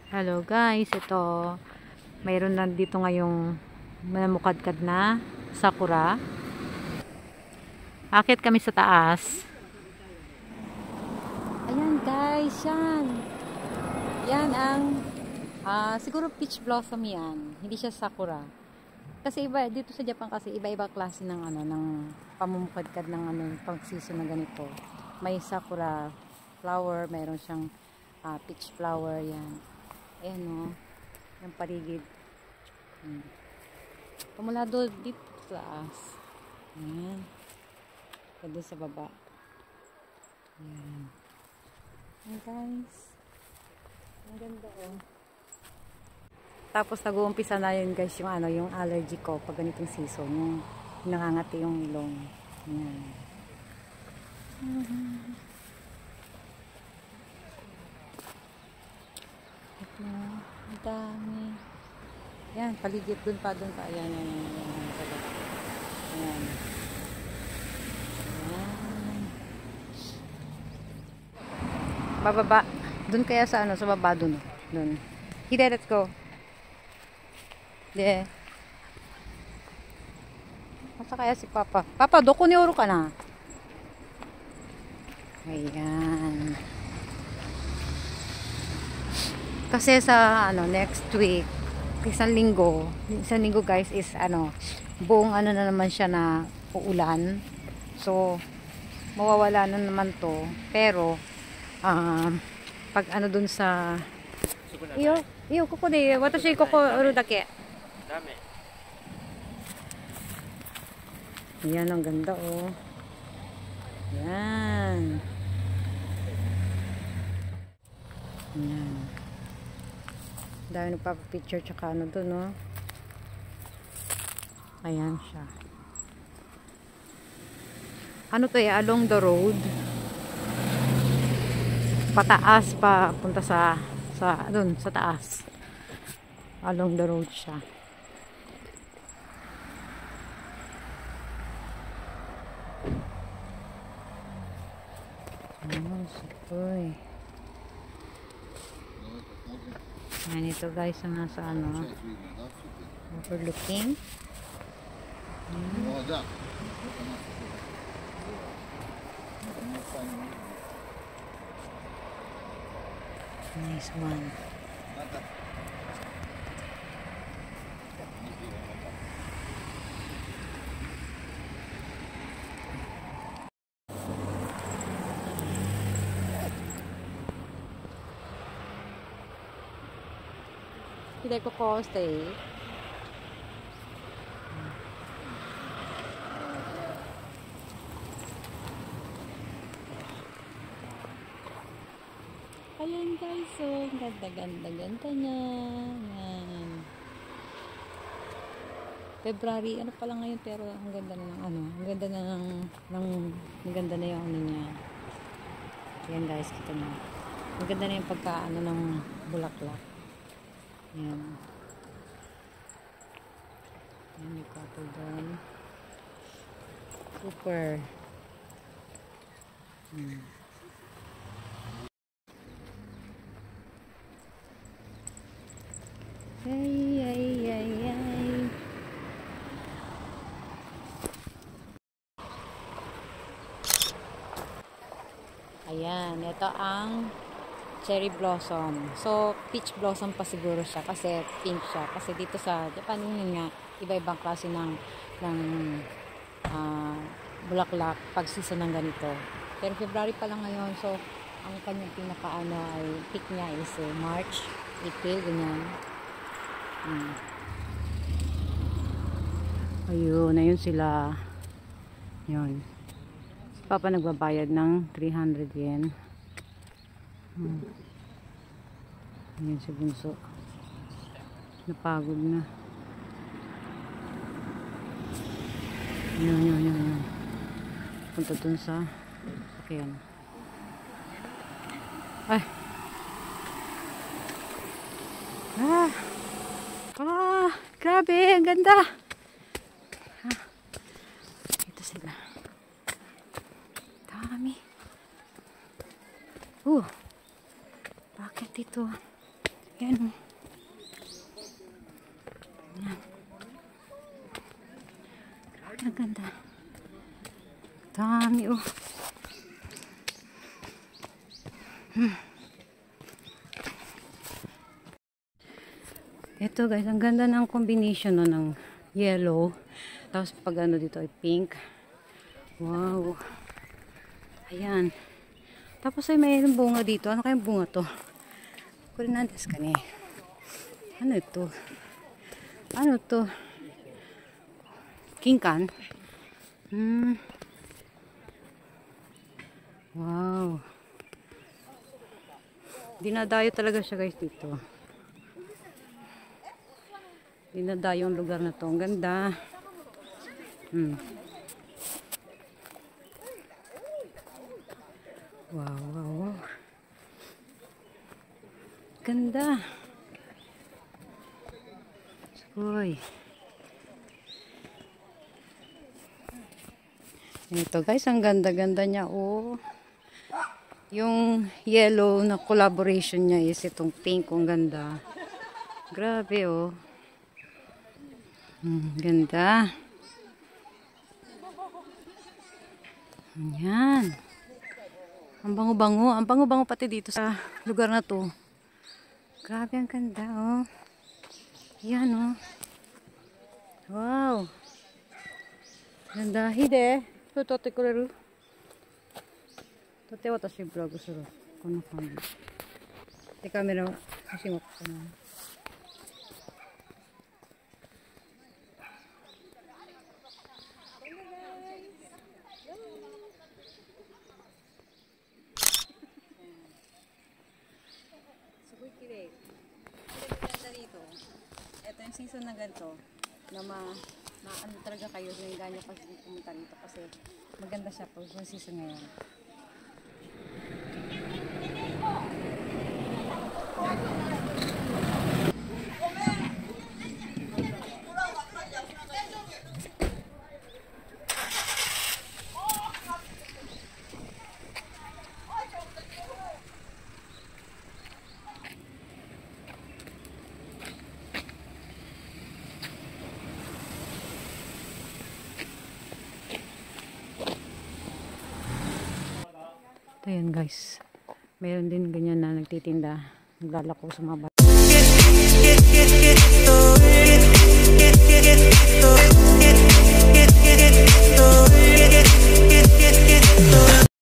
Hello guys, ito mayroon na dito ngayong mamukadkad na sakura. Akit kami sa taas. Ayan guys, yan. Yan ang siguro peach blossom yan. Hindi siya sakura. Kasi iba dito sa Japan kasi iba-iba klase ng ng pamumukadkad ng pag-season na ganito. May sakura flower, mayroon siyang peach flower yan. Ayan o, yung paligid. Pumula doon dito sa taas. Ayan. Doon sa baba. Ayan. Ayan guys. Ang ganda o. Tapos nag-uumpisa na yun guys yung yung allergy ko pag ganitong season. Yung nangangati yung ilong. Ayan. Ang dami. Yan, paligid dun pa. Ayan, ayan, ayan. Ayan. Ayan. Bababa. Dun kaya sa sa baba dun. Dun. Hide, let's go. De. Masa kaya si Papa? Papa, doko ni Oro ka na? Ayan. Kasi sa next week, isang linggo guys is buong na naman siya na uulan. So mawawala na naman to. Pero pag dun sa koko de watashi koko uru dake. Dami. Yan ang ganda oh. Yan. Yan. Dahil nagpapapicture tsaka dun no. Ayan siya. To along the road. Pataas pa punta sa dun sa taas. Along the road siya. Uy. Ayan ito guys ang nasa overlooking. Nice one. Hindi ko coste. Ayan guys, so ganda niya. Ayan. February, pa lang ngayon pero ang ganda na ang ganda na ang ganda na yung niya. Ayan guys, kita na. Ang ganda na yung pagka ng bulaklak. Ayan. Ayan, may couple doon. Super. Ay. Ayan, ito ang cherry blossom. So, peach blossom pa siguro siya kasi pink siya. Kasi dito sa Japan yun nga, iba-ibang klase ng bulaklak pag season ng ganito. Pero February pa lang ngayon. So, ang kanyang pinaka ay peak niya is March, April, ganyan. Ayun sila. Yun. Si Papa nagbabayad ng 300 yen. Ayan si Bunso. Napagod na. Yan. Punta dun sa sakyan. Ay. Grabe, ang ganda. Ito sila. Dami. Bakit ito? Yan o. Yan. Grabe, ang ganda. Dami o. Ito guys, ang ganda ng combination no, ng yellow. Tapos pag ano dito ay pink. Wow. Ayan. Tapos ay mayroong bunga dito. Ano kayang bunga to? Kurinantes ka ni. Ano ito? Ano to? Kingkan? Wow. Dinadayo talaga siya guys dito. Dinadayo yung lugar na to. Ang ganda. Wow, wow, wow. Ganda. Uy. Ito guys, ang ganda-ganda niya. Oh. Yung yellow na collaboration niya is itong pink. Ang ganda. Grabe oh. Ganda. Ayan. Ang bango-bango. Ang bango-bango pati dito sa lugar na to. Grabe ang ganda oh. Ayan oh. Wow. Ganda. Hide. Tote kureru. Tote watashi vlog suru. Kono kanji. De kameraを写真を撮ってな。Ito yung season na ganito na ano talaga kayo na yung ganyo kasi pumunta rito kasi maganda siya pag yung season ngayon. Ayan guys, mayroon din ganyan na nagtitinda, naglalako sa mga